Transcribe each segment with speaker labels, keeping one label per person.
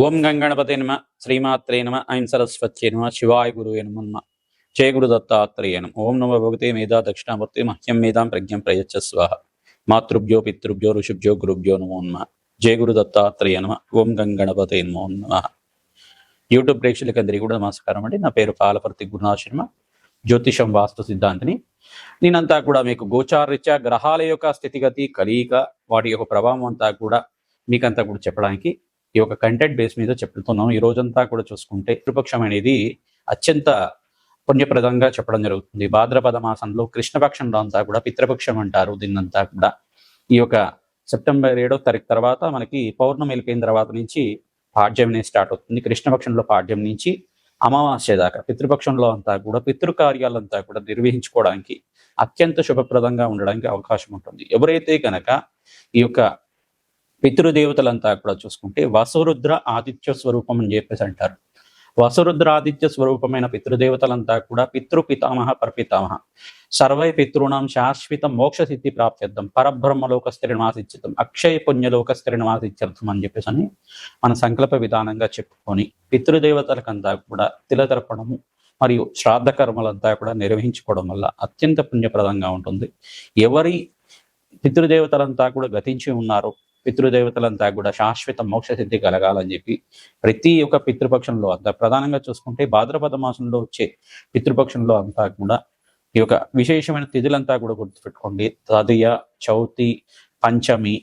Speaker 1: ఓం గంగణపతే నమ శ్రీమాత్రే నమ ఐం సరస్వత్యే నమ శివాయ గురువే నమ జయ గురు దత్తాత్రేయ నమ ఓం నమ భగవతే మేధా దక్షిణామూర్తి మహ్యం మేధాం ప్రజ్ఞం ప్రయచ్చ స్వాహ మాతృభ్యో పితృభ్యో ఋషిభ్యో గురుభ్యో నమో నమ జయ గురు దత్తాత్రేయ నమ ఓం గంగణపతే నమో నమ. యూట్యూబ్ ప్రేక్షకులందరికీ కూడా నమస్కారం అండి. నా పేరు పాలపర్తి గురునాథ్ శర్మ, జ్యోతిషం వాస్తు సిద్ధాంతిని. నేనంతా కూడా మీకు గోచారరీత్యా గ్రహాల యొక్క స్థితిగతి కలియిక వాటి యొక్క ప్రభావం అంతా కూడా మీకంతా కూడా చెప్పడానికి ఈ యొక్క కంటెంట్ బేస్ మీద చెప్తున్నాం. ఈ రోజంతా కూడా చూసుకుంటే పితృపక్షం అనేది అత్యంత పుణ్యప్రదంగా చెప్పడం జరుగుతుంది. భాద్రపద మాసంలో కృష్ణపక్షంలో అంతా కూడా పితృపక్షం అంటారు. దీన్నంతా కూడా ఈ యొక్క సెప్టెంబర్ 7వ తారీఖు తర్వాత మనకి పౌర్ణమి వెళ్ళిపోయిన తర్వాత నుంచి పాడ్యం అనేది స్టార్ట్ అవుతుంది. కృష్ణపక్షంలో పాడ్యం నుంచి అమావాస్య దాకా పితృపక్షంలో అంతా కూడా పితృకార్యాలంతా కూడా నిర్వహించుకోవడానికి అత్యంత శుభప్రదంగా ఉండడానికి అవకాశం ఉంటుంది. ఎవరైతే కనుక ఈ యొక్క పితృదేవతలంతా కూడా చూసుకుంటే వసురుద్ర ఆదిత్య స్వరూపం అని చెప్పేసి అంటారు. వసురుద్ర ఆదిత్య స్వరూపమైన పితృదేవతలంతా కూడా పితృపితామహ పరపితామహ సర్వై పితృణం శాశ్వత మోక్ష సిద్ధి ప్రాప్త్యర్థం పరబ్రహ్మలోక స్థిరనివాసిత్యం అక్షయ పుణ్యలోక స్థిరనివాసిత్యర్థం అని చెప్పేసి అని మన సంకల్ప విధానంగా చెప్పుకొని పితృదేవతలకంతా కూడా తిలతర్పణము మరియు శ్రాద్ధ కర్మలంతా కూడా నిర్వహించుకోవడం వల్ల అత్యంత పుణ్యప్రదంగా ఉంటుంది. ఎవరి పితృదేవతలంతా కూడా గతించి ఉన్నారో పితృదేవతలంతా కూడా శాశ్వత మోక్ష సిద్ధి కలగాలని చెప్పి ప్రతి ఒక్క పితృపక్షంలో అంతా ప్రధానంగా చూసుకుంటే భాద్రపద మాసంలో వచ్చే పితృపక్షంలో అంతా కూడా ఈ యొక్క విశేషమైన తిథులంతా కూడా గుర్తుపెట్టుకోండి. తదియ, చౌతి, పంచమి,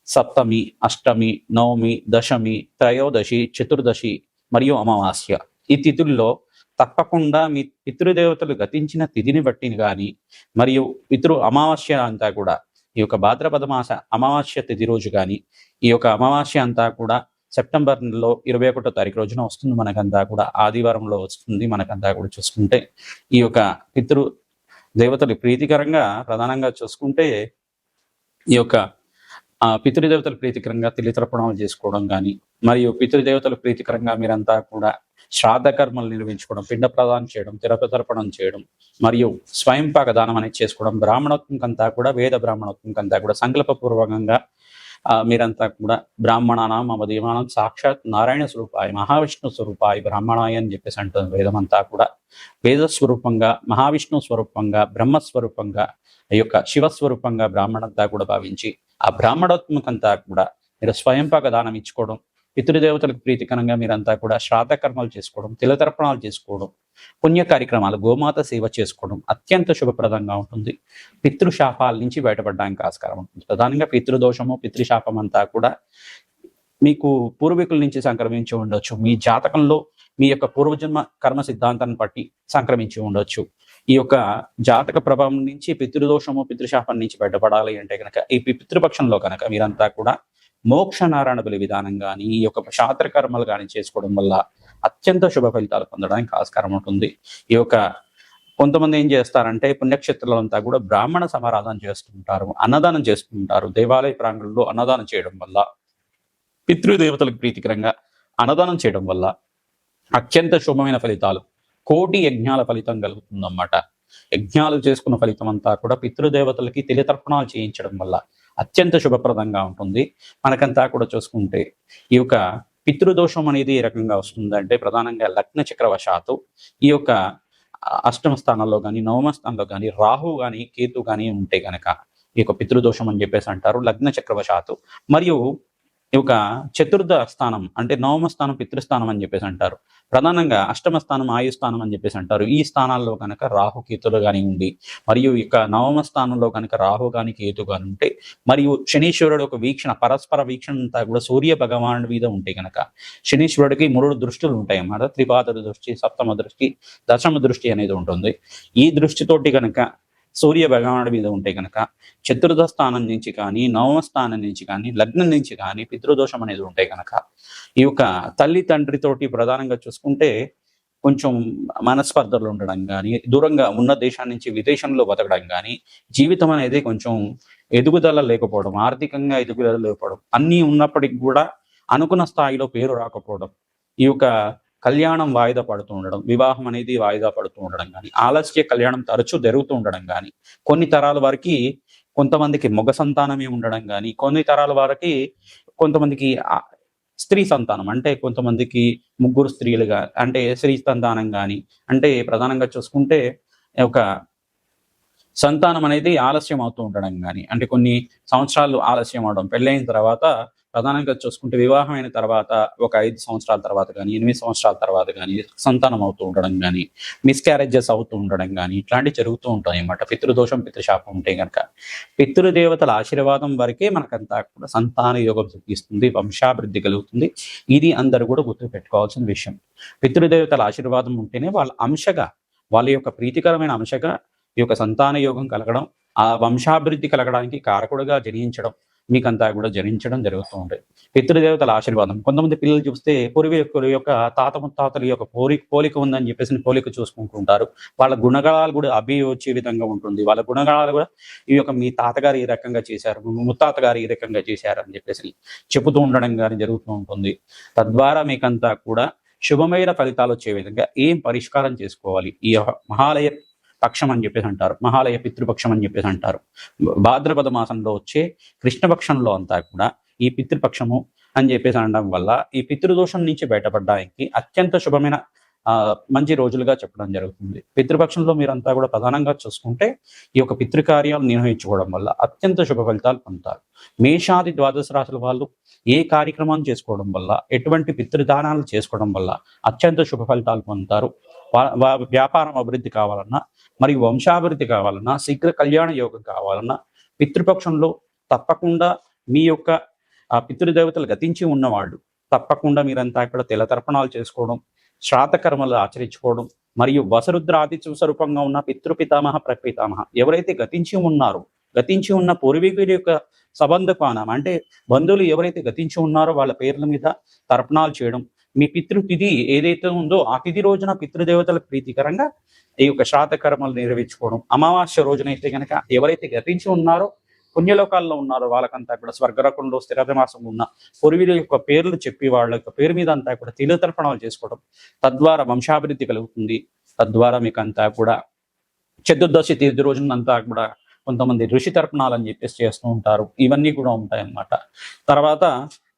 Speaker 1: సప్తమి, అష్టమి, నవమి, దశమి, త్రయోదశి, చతుర్దశి మరియు అమావాస్య. ఈ తిథుల్లో తప్పకుండా మీ పితృదేవతలు గతించిన తిథిని బట్టి కానీ మరియు పితృ అమావాస్య అంతా కూడా ఈ యొక్క భాద్రపద మాస అమావాస్య తిథి రోజు కానీ ఈ యొక్క అమావాస్య అంతా కూడా సెప్టెంబర్ నెలలో 21వ తారీఖు రోజున వస్తుంది. మనకంతా కూడా ఆదివారంలో వస్తుంది. మనకంతా కూడా చూసుకుంటే ఈ యొక్క పితృ దేవతలు ప్రీతికరంగా ప్రధానంగా చూసుకుంటే ఈ యొక్క పితృదేవతలు ప్రీతికరంగా తిలితర్పణాలు చేసుకోవడం కానీ మరియు పితృదేవతలు ప్రీతికరంగా మీరంతా కూడా శ్రాద్ధ కర్మలు నిర్వహించుకోవడం, పిండ ప్రదానం చేయడం, తిరపతర్పణం చేయడం మరియు స్వయంపాక దానం అనేది చేసుకోవడం, బ్రాహ్మణత్వంకంతా కూడా వేద బ్రాహ్మణత్వంకంతా కూడా సంకల్పపూర్వకంగా మీరంతా కూడా బ్రాహ్మణానం మమదీమానం సాక్షాత్ నారాయణ స్వరూపాయ మహావిష్ణు స్వరూపాయ బ్రాహ్మణాయ అని చెప్పేసి అంటుంది వేదమంతా కూడా. వేద స్వరూపంగా మహావిష్ణు స్వరూపంగా బ్రహ్మస్వరూపంగా ఈ యొక్క శివస్వరూపంగా బ్రాహ్మణంతా కూడా భావించి ఆ బ్రాహ్మణత్వకంతా కూడా మీరు స్వయంపాక దానం ఇచ్చుకోవడం, పితృదేవతలకు ప్రీతికరంగా మీరంతా కూడా శ్రాద్ధ కర్మలు చేసుకోవడం, తిలతర్పణాలు చేసుకోవడం, పుణ్య కార్యక్రమాలు, గోమాత సేవ చేసుకోవడం అత్యంత శుభప్రదంగా ఉంటుంది. పితృశాపాల నుంచి బయటపడడానికి ఆస్కారం ఉంటుంది. ప్రధానంగా పితృదోషము పితృశాపం అంతా కూడా మీకు పూర్వీకుల నుంచి సంక్రమించి ఉండొచ్చు. మీ జాతకంలో మీ యొక్క పూర్వజన్మ కర్మ సిద్ధాంతాన్ని బట్టి సంక్రమించి ఉండొచ్చు. ఈ యొక్క జాతక ప్రభావం నుంచి పితృదోషము పితృశాపం నుంచి బయటపడాలి అంటే కనుక ఈ పితృపక్షంలో కనుక మీరంతా కూడా మోక్ష నారాయణ బలి విధానం కానీ ఈ యొక్క శాస్త్ర కర్మలు కానీ చేసుకోవడం వల్ల అత్యంత శుభ ఫలితాలు పొందడానికి ఆస్కారం ఉంటుంది. ఈ యొక్క కొంతమంది ఏం చేస్తారంటే పుణ్యక్షేత్రాలంతా కూడా బ్రాహ్మణ సమారాధన చేస్తుంటారు, అన్నదానం చేస్తుంటారు. దేవాలయ ప్రాంగణంలో అన్నదానం చేయడం వల్ల పితృదేవతలకు ప్రీతికరంగా అన్నదానం చేయడం వల్ల అత్యంత శుభమైన ఫలితాలు, కోటి యజ్ఞాల ఫలితం కలుగుతుందన్నమాట. యజ్ఞాలు చేసుకున్న ఫలితం అంతా కూడా పితృదేవతలకి తిలితర్పణాలు చేయించడం వల్ల అత్యంత శుభప్రదంగా ఉంటుంది. మనకంతా కూడా చూసుకుంటే ఈ యొక్క పితృదోషం అనేది ఏ రకంగా వస్తుందంటే ప్రధానంగా లగ్న చక్రవశాత్తు ఈ యొక్క అష్టమ స్థానంలో కానీ నవమ స్థానంలో కానీ రాహు కానీ కేతు కానీ ఉంటే కనుక ఈ యొక్క పితృదోషం అని చెప్పేసి అంటారు. లగ్న చక్రవశాత్తు మరియు ఈ యొక్క చతుర్థ స్థానం అంటే నవమ స్థానం పితృస్థానం అని చెప్పేసి అంటారు. ప్రధానంగా అష్టమ స్థానం ఆయుస్థానం అని చెప్పేసి అంటారు. ఈ స్థానాల్లో కనుక రాహు కేతులు కానీ ఉండి మరియు ఇక నవమ స్థానంలో కనుక రాహు కానీ కేతు కానీ ఉంటే మరియు శనీశ్వరుడు ఒక వీక్షణ పరస్పర వీక్షణ అంతా కూడా సూర్య భగవానుడి మీద ఉంటే కనుక శనీశ్వరుడికి 3 దృష్టిలు ఉంటాయి అన్నమాట. త్రిపాద దృష్టి, సప్తమ దృష్టి, దశమ దృష్టి అనేది ఉంటుంది. ఈ దృష్టితోటి కనుక సూర్య భగవానుడి మీద ఉంటే కనుక చతుర్థ స్థానం నుంచి కానీ నవమ స్థానం నుంచి కానీ లగ్నం నుంచి కానీ పితృదోషం అనేది ఉంటే కనుక ఈ యొక్క తల్లి తండ్రితోటి ప్రధానంగా చూసుకుంటే కొంచెం మనస్పర్ధలు ఉండడం కానీ, దూరంగా ఉన్న దేశాన్ని నుంచి విదేశంలో బతకడం కానీ, జీవితం అనేది కొంచెం ఎదుగుదల లేకపోవడం, ఆర్థికంగా ఎదుగుదల లేకపోవడం, అన్నీ ఉన్నప్పటికీ కూడా అనుకున్న స్థాయిలో పేరు రాకపోవడం, ఈ యొక్క కళ్యాణం వాయిదా పడుతూ ఉండడం, వివాహం అనేది వాయిదా పడుతూ ఉండడం కానీ, ఆలస్య కళ్యాణం తరచూ జరుగుతూ ఉండడం కానీ, కొన్ని తరాల వారికి కొంతమందికి మగ సంతానమే ఉండడం కానీ, కొన్ని తరాల వారికి కొంతమందికి స్త్రీ సంతానం అంటే కొంతమందికి ముగ్గురు స్త్రీలుగా అంటే స్త్రీ సంతానం కానీ, అంటే ప్రధానంగా చూసుకుంటే ఒక సంతానం అనేది ఆలస్యం అవుతూ ఉండడం కానీ, అంటే కొన్ని సంవత్సరాలు ఆలస్యం అవడం, పెళ్ళైన తర్వాత ప్రధానంగా చూసుకుంటే వివాహమైన తర్వాత ఒక 5 సంవత్సరాల తర్వాత కానీ, 8 సంవత్సరాల తర్వాత కానీ సంతానం అవుతూ ఉండడం కానీ, మిస్‌క్యారేజెస్ అవుతూ ఉండడం కానీ, ఇట్లాంటివి జరుగుతూ ఉంటాయన్నమాట. పితృదోషం, పితృశాపం ఉంటే గనక. పితృదేవతల ఆశీర్వాదం వరకే మనకంతా కూడా సంతాన యోగం సిద్ధిస్తుంది, వంశాభివృద్ధి కలుగుతుంది. ఇది అందరూ కూడా గుర్తుపెట్టుకోవాల్సిన విషయం. పితృదేవతల ఆశీర్వాదం ఉంటేనే వాళ్ళ అంశగా, వాళ్ళ యొక్క ప్రీతికరమైన అంశగా ఈ యొక్క సంతాన యోగం కలగడం, ఆ వంశాభివృద్ధి కలగడానికి కారకుడుగా జనించడం, మీకంతా కూడా జనించడం జరుగుతూ ఉంటాయి. పితృదేవతల ఆశీర్వాదం. కొంతమంది పిల్లలు చూస్తే పూర్వీకుల యొక్క తాత ముత్తాతల యొక్క పోలిక ఉందని చెప్పేసి పోలిక చూసుకుంటూ ఉంటారు. వాళ్ళ గుణగణాలు కూడా వచ్చే విధంగా ఉంటుంది. వాళ్ళ గుణగణాలు కూడా ఈ యొక్క మీ తాతగారు ఈ రకంగా చేశారు, ముత్తాత గారు ఈ రకంగా చేశారు అని చెప్పేసి చెబుతూ ఉండడం కానీ జరుగుతూ ఉంటుంది. తద్వారా మీకంతా కూడా శుభమైన ఫలితాలు వచ్చే విధంగా ఏం పరిష్కారం చేసుకోవాలి, ఈ మహాలయ పక్షం అని చెప్పేసి అంటారు, మహాలయ పితృపక్షం అని చెప్పేసి అంటారు. భాద్రపద మాసంలో వచ్చే కృష్ణపక్షంలో అంతా కూడా ఈ పితృపక్షము అని చెప్పేసి అనడం వల్ల ఈ పితృదోషం నుంచి బయటపడడానికి అత్యంత శుభమైన మంచి రోజులుగా చెప్పడం జరుగుతుంది. పితృపక్షంలో మీరంతా కూడా ప్రధానంగా చూసుకుంటే ఈ యొక్క పితృకార్యాలు నిర్వహించుకోవడం వల్ల అత్యంత శుభ ఫలితాలు పొందుతారు. మేషాది ద్వాదశ రాశుల వాళ్ళు ఏ కార్యక్రమాన్ని చేసుకోవడం వల్ల, ఎటువంటి పితృదానాలు చేసుకోవడం వల్ల అత్యంత శుభ ఫలితాలు పొందుతారు. వ్యాపారం అభివృద్ధి కావాలన్నా, మరియు వంశాభివృద్ధి కావాలన్నా, శీఘ్ర కళ్యాణ యోగం కావాలన్నా పితృపక్షంలో తప్పకుండా మీ యొక్క ఆ పితృదేవతలు గతించి ఉన్నవాళ్ళు తప్పకుండా మీరంతా ఇక్కడ తెలతర్పణాలు చేసుకోవడం, శ్రాద్ధకర్మలు ఆచరించుకోవడం, మరియు వసరుద్ర ఆదిత్య స్వరూపంగా ఉన్న పితృపితామహ ప్రపితామహ ఎవరైతే గతించి ఉన్నారో, గతించి ఉన్న పూర్వీకుల యొక్క సంబంధపానం అంటే బంధువులు ఎవరైతే గతించి ఉన్నారో వాళ్ళ పేర్ల మీద తర్పణాలు చేయడం, మీ పితృతిథి ఏదైతే ఉందో ఆ తిథి రోజున పితృదేవతలకు ప్రీతికరంగా ఈ యొక్క శ్రాద్ధకర్మలు నిర్వహించుకోవడం. అమావాస్య రోజునైతే కనుక ఎవరైతే గతించి ఉన్నారో, పుణ్యలోకాల్లో ఉన్నారో వాళ్ళకంతా కూడా స్వర్గరకంలో స్థిరమాసం ఉన్న పూర్వీకుల యొక్క పేర్లు చెప్పి వాళ్ళ యొక్క పేరు మీద అంతా కూడా తిలతర్పణాలు చేసుకోవడం, తద్వారా వంశాభివృద్ధి కలుగుతుంది. తద్వారా మీకు అంతా కూడా చతుర్దశి తిథి రోజునంతా కూడా కొంతమంది ఋషి తర్పణాలు అని చెప్పేసి చేస్తూ ఉంటారు. ఇవన్నీ కూడా ఉంటాయి అన్నమాట. తర్వాత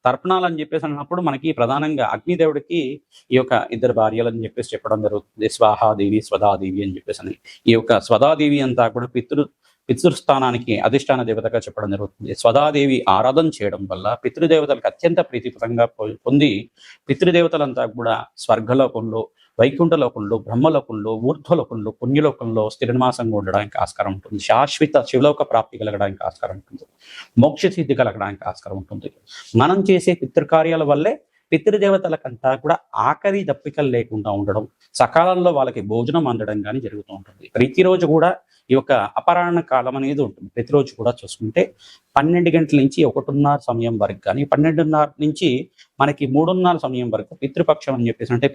Speaker 1: తర్పణాలు అని చెప్పేసి అన్నప్పుడు మనకి ప్రధానంగా అగ్నిదేవుడికి ఈ యొక్క ఇద్దరు భార్యలు అని చెప్పేసి చెప్పడం జరుగుతుంది. స్వాహాదేవి, స్వదాదేవి అని చెప్పేసి. ఈ యొక్క స్వదాదేవి అంతా కూడా పితృస్థానానికి అధిష్టాన దేవతగా చెప్పడం జరుగుతుంది. స్వదాదేవి ఆరాధన చేయడం వల్ల పితృదేవతలకు అత్యంత ప్రీతికరంగా పొంది పితృదేవతలంతా కూడా స్వర్గలోకంలో, వైకుంఠలోకంలో, బ్రహ్మలోకంలో, ఊర్ధ్వలోకంలో, పుణ్యలోకంలో స్థిరనివాసంగా ఉండడానికి ఆస్కారం ఉంటుంది. శాశ్వత శివలోక ప్రాప్తి కలగడానికి ఆస్కారం ఉంటుంది. మోక్ష సిద్ధి కలగడానికి ఆస్కారం ఉంటుంది. మనం చేసే పితృకార్యాల వల్లే పితృదేవతలకంతా కూడా ఆకలి దప్పికలు లేకుండా ఉండడం, సకాలంలో వాళ్ళకి భోజనం అందడం కానీ జరుగుతూ ఉంటుంది. ప్రతిరోజు కూడా ఈ యొక్క అపరాహ్న కాలం అనేది ఉంటుంది. ప్రతిరోజు కూడా చూసుకుంటే 12 గంటల నుంచి 1:30 సమయం వరకు కానీ, 12:30 నుంచి మనకి 3:30 సమయం వరకు పితృపక్షం అని చెప్పేసి, అంటే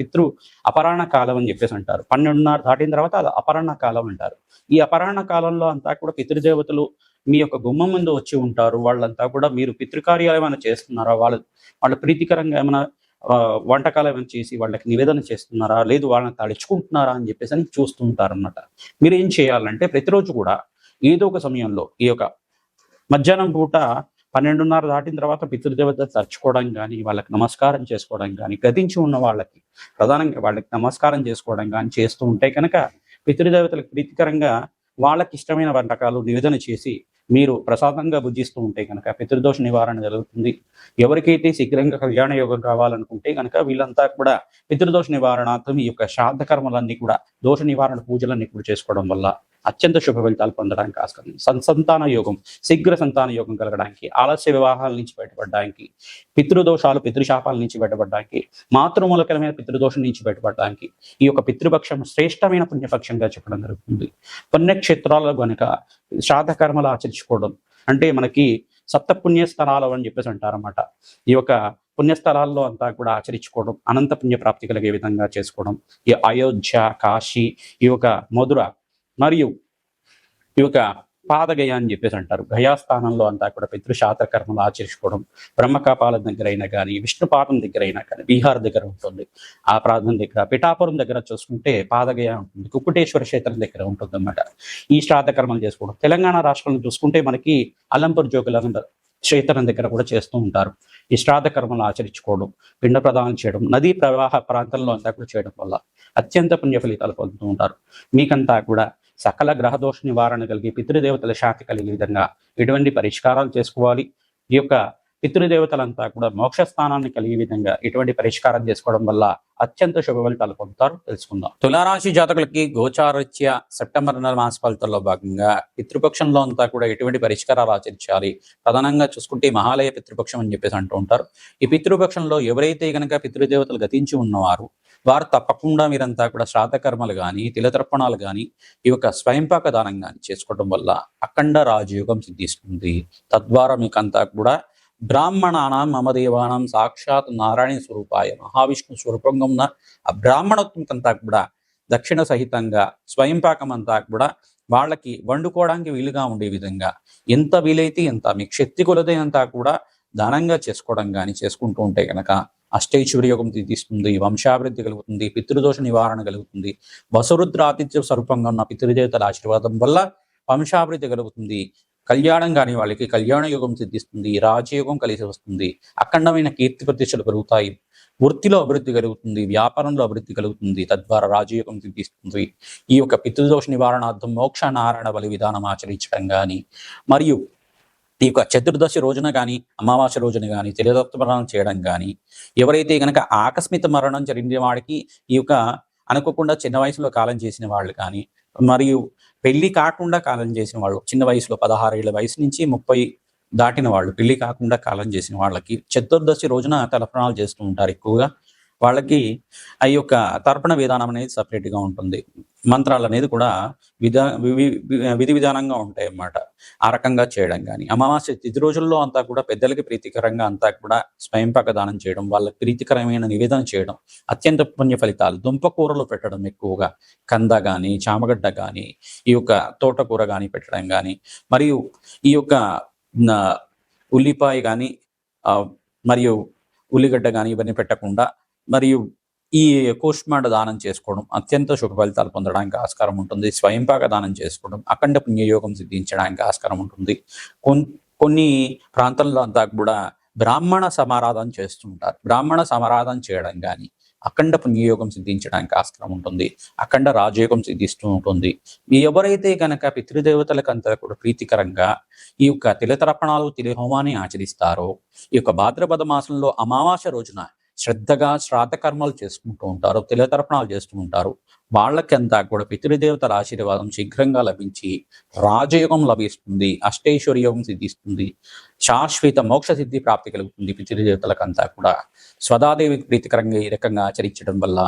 Speaker 1: అపరాహ్న కాలం అని చెప్పేసి అంటారు. 12:30 దాటిన తర్వాత అది అపరాహ్న కాలం అంటారు. ఈ అపరాహ్న కాలంలో అంతా కూడా పితృదేవతలు మీ యొక్క గుమ్మం ముందు వచ్చి ఉంటారు. వాళ్ళంతా కూడా మీరు పితృకార్యాలు ఏమైనా చేస్తున్నారా, వాళ్ళ ప్రీతికరంగా ఏమైనా వంటకాలు ఏమైనా చేసి వాళ్ళకి నివేదన చేస్తున్నారా, లేదు వాళ్ళని తడుచుకుంటున్నారా అని చెప్పేసి అని చూస్తూ ఉంటారన్నమాట. మీరు ఏం చేయాలంటే ప్రతిరోజు కూడా ఏదో ఒక సమయంలో ఈ యొక్క మధ్యాహ్నం పూట 12:30 దాటిన తర్వాత పితృదేవత తరుచుకోవడం కానీ, వాళ్ళకి నమస్కారం చేసుకోవడం కానీ, గతించి ఉన్న వాళ్ళకి ప్రధానంగా వాళ్ళకి నమస్కారం చేసుకోవడం కానీ చేస్తూ ఉంటే కనుక పితృదేవతలకు ప్రీతికరంగా వాళ్ళకి ఇష్టమైన వంటకాలు నివేదన చేసి మీరు ప్రసాదంగా భుజిస్తూ ఉంటే కనుక పితృదోష నివారణ జరుగుతుంది. ఎవరికైతే శీఘ్రంగా కళ్యాణ యోగం కావాలనుకుంటే కనుక వీళ్ళంతా కూడా పితృదోష నివారణార్థం ఈ యొక్క శ్రాద్ధ కర్మలన్నీ కూడా, దోష నివారణ పూజలన్నీ కూడా చేసుకోవడం వల్ల అత్యంత శుభ ఫలితాలు పొందడానికి ఆస్కారం. సంతాన యోగం, శీఘ్ర సంతాన యోగం కలగడానికి, ఆలస్య వివాహాల నుంచి బయటపడడానికి, పితృదోషాలు, పితృశాపాల నుంచి బయటపడడానికి, మాతృమూలకరమైన పితృదోషం నుంచి బయటపడడానికి ఈ యొక్క పితృపక్షం శ్రేష్టమైన పుణ్యపక్షంగా చెప్పడం జరుగుతుంది. పుణ్యక్షేత్రాల్లో కనుక శ్రాద్ధ కర్మలు ఆచరించుకోవడం అంటే మనకి సప్త పుణ్యస్థలాలు అని చెప్పేసి అంటారన్నమాట. ఈ యొక్క పుణ్యస్థలాల్లో అంతా కూడా ఆచరించుకోవడం, అనంత పుణ్య ప్రాప్తి కలిగే విధంగా చేసుకోవడం. ఈ అయోధ్య, కాశీ, ఈ యొక్క మధుర మరియు ఈ యొక్క పాదగయ అని చెప్పేసి అంటారు. గయాస్థానంలో అంతా కూడా పితృశాస్త్ర కర్మలు ఆచరించుకోవడం. బ్రహ్మకాపాలం దగ్గర అయినా కానీ, విష్ణుపాదం దగ్గర అయినా కానీ, బీహార్ దగ్గర ఉంటుంది. ఆ ప్రాంతం దగ్గర పిఠాపురం దగ్గర చూసుకుంటే పాదగయ ఉంటుంది. కుక్కుటేశ్వర క్షేత్రం దగ్గర ఉంటుంది అన్నమాట. ఈ శ్రాద్ధ కర్మలు చేసుకోవడం. తెలంగాణ రాష్ట్రంలో చూసుకుంటే మనకి అల్లంపూర్ జోగులందరూ క్షేత్రం దగ్గర కూడా చేస్తూ ఉంటారు. ఈ శ్రాద్ధ కర్మలు ఆచరించుకోవడం, పిండ ప్రదానం చేయడం, నదీ ప్రవాహ ప్రాంతంలో అంతా కూడా చేయడం వల్ల అత్యంత పుణ్య ఫలితాలు పొందుతూ ఉంటారు. మీకంతా కూడా సకల గ్రహదోష నివారణ కలిగి పితృదేవతల శాంతి కలిగే విధంగా ఎటువంటి పరిష్కారాలు చేసుకోవాలి, ఈ యొక్క పితృదేవతలంతా కూడా మోక్ష స్థానాన్ని కలిగే విధంగా ఎటువంటి పరిష్కారం చేసుకోవడం వల్ల అత్యంత శుభ ఫలితాలు పొందుతారు తెలుసుకుందాం. తులారాశి జాతకులకి గోచారరీత్యా సెప్టెంబర్ నెల మాస ఫలితాల్లో భాగంగా పితృపక్షంలో అంతా కూడా ఎటువంటి పరిష్కారాలు ఆచరించాలి, ప్రధానంగా చూసుకుంటే మహాలయ పితృపక్షం అని చెప్పేసి అంటూ ఉంటారు. ఈ పితృపక్షంలో ఎవరైతే కనుక పితృదేవతలు గతించి ఉన్నవారు వారు తప్పకుండా మీరంతా కూడా శ్రాద్ధ కర్మలు కానీ తిలతర్పణాలు కానీ ఈ యొక్క స్వయంపాక దానం కానీ చేసుకోవడం వల్ల అఖండ రాజయోగం సిద్ధిస్తుంది. తద్వారా మీకంతా కూడా బ్రాహ్మణానాం మమ దేవానాం సాక్షాత్ నారాయణ స్వరూపాయ మహావిష్ణు స్వరూపంగా ఉన్న ఆ బ్రాహ్మణత్వంకంతా కూడా దక్షిణ సహితంగా స్వయంపాకం అంతా కూడా వాళ్ళకి వండుకోవడానికి వీలుగా ఉండే విధంగా ఎంత వీలైతే ఎంత మీకు శక్తి కొలదే అంతా కూడా దానంగా చేసుకోవడం కానీ చేసుకుంటూ ఉంటే కనుక అష్టైశ్వర్య యోగం తీస్తుంది, వంశాభివృద్ధి కలుగుతుంది, పితృదోష నివారణ కలుగుతుంది. వసురుద్రాతిథ్య స్వరూపంగా ఉన్న పితృదేవతల ఆశీర్వాదం వల్ల వంశాభివృద్ధి కలుగుతుంది. కళ్యాణం కాని వాళ్ళకి కళ్యాణ యోగం సిద్ధిస్తుంది, రాజయోగం కలిసి వస్తుంది, అఖండమైన కీర్తి ప్రతిష్టలు పెరుగుతాయి, వృత్తిలో అభివృద్ధి కలుగుతుంది, వ్యాపారంలో అభివృద్ధి కలుగుతుంది, తద్వారా రాజయోగం సిద్ధిస్తుంది. ఈ యొక్క పితృదోష నివారణార్థం మోక్ష నారాయణ బలి విధానం ఆచరించడం కానీ మరియు ఈ యొక్క చతుర్దశి రోజున కానీ అమావాస్య రోజున కానీ తిలతత్వమరణం చేయడం కానీ, ఎవరైతే కనుక ఆకస్మిక మరణం జరిగిన వాడికి ఈ యొక్క అనుకోకుండా చిన్న వయసులో కాలం చేసిన వాళ్ళు కానీ మరియు పెళ్లి కాకుండా కాలం చేసిన వాళ్ళు చిన్న వయసులో 16 ఏళ్ల వయసు నుంచి 30 దాటిన వాళ్ళు పెళ్లి కాకుండా కాలం చేసిన వాళ్ళకి చతుర్దశి రోజున తర్పణాలు చేస్తూ ఉంటారు. ఎక్కువగా వాళ్ళకి ఆ యొక్క తర్పణ విధానం అనేది సపరేట్గా ఉంటుంది. మంత్రాలు అనేది కూడా విధి విధానంగా ఉంటాయి అన్నమాట. ఆ రకంగా చేయడం కానీ అమావాస్య తిథి రోజుల్లో అంతా కూడా పెద్దలకి ప్రీతికరంగా అంతా కూడా స్వయంపాక దానం చేయడం, వాళ్ళకి ప్రీతికరమైన నివేదన చేయడం, అత్యంత పుణ్య ఫలితాలు. దుంపకూరలు పెట్టడం ఎక్కువగా, కంద కానీ చామగడ్డ కానీ ఈ యొక్క తోటకూర కానీ పెట్టడం కానీ మరియు ఈ యొక్క ఉల్లిపాయ కానీ మరియు ఉల్లిగడ్డ కానీ ఇవన్నీ పెట్టకుండా మరియు ఈ కూష్మాండ దానం చేసుకోవడం అత్యంత శుభ ఫలితాలు పొందడానికి ఆస్కారం ఉంటుంది. స్వయంపాక దానం చేసుకోవడం అఖండ పుణ్యయోగం సిద్ధించడానికి ఆస్కారం ఉంటుంది. కొన్ని ప్రాంతాల్లో అంతా కూడా బ్రాహ్మణ సమారాధన చేస్తుంటారు. బ్రాహ్మణ సమారాధన చేయడం కానీ అఖండ పుణ్యయోగం సిద్ధించడానికి ఆస్కారం ఉంటుంది, అఖండ రాజయోగం సిద్ధిస్తూ ఉంటుంది. ఎవరైతే కనుక పితృదేవతలకంతా కూడా ప్రీతికరంగా ఈ యొక్క తిలతర్పణాలు తిలహోమాన్ని ఆచరిస్తారో, ఈ యొక్క భాద్రపద మాసంలో అమావాస్య రోజున శ్రద్ధగా శ్రాద్ధ కర్మలు చేసుకుంటూ ఉంటారు, తిలతర్పణాలు చేస్తూ ఉంటారు, వాళ్ళకంతా కూడా పితృదేవతల ఆశీర్వాదం శీఘ్రంగా లభించి రాజయోగం లభిస్తుంది, అష్టైశ్వర్యోగం సిద్ధిస్తుంది, శాశ్వత మోక్ష సిద్ధి ప్రాప్తి కలుగుతుంది. పితృదేవతలకంతా కూడా స్వదాదేవికి ప్రీతికరంగా ఈ రకంగా ఆచరించడం వల్ల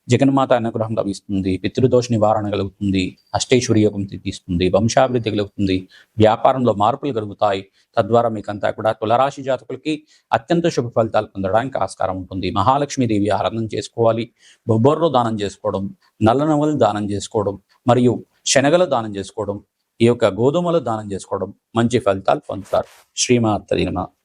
Speaker 1: జగన్మాత అనుగ్రహం లభిస్తుంది, పితృదోష నివారణ కలుగుతుంది, అష్టైశ్వర్యోగం సిద్ధిస్తుంది, వంశాభివృద్ధి కలుగుతుంది, వ్యాపారంలో మార్పులు కలుగుతాయి. తద్వారా మీకంతా కూడా తులరాశి జాతకులకి అత్యంత శుభ ఫలితాలు పొందడానికి ఆస్కారం ఉంటుంది. మహాలక్ష్మీదేవి ఆరాధన చేసుకోవాలి, బొబ్బర్లు దానం చేసుకోవడం, నల్ల నవలు దానం చేసుకోవడం మరియు శనగలు దానం చేసుకోవడం, ఈ యొక్క గోధుమలు దానం చేసుకోవడం మంచి ఫలితాలు పొందుతారు. శ్రీమాత నమః.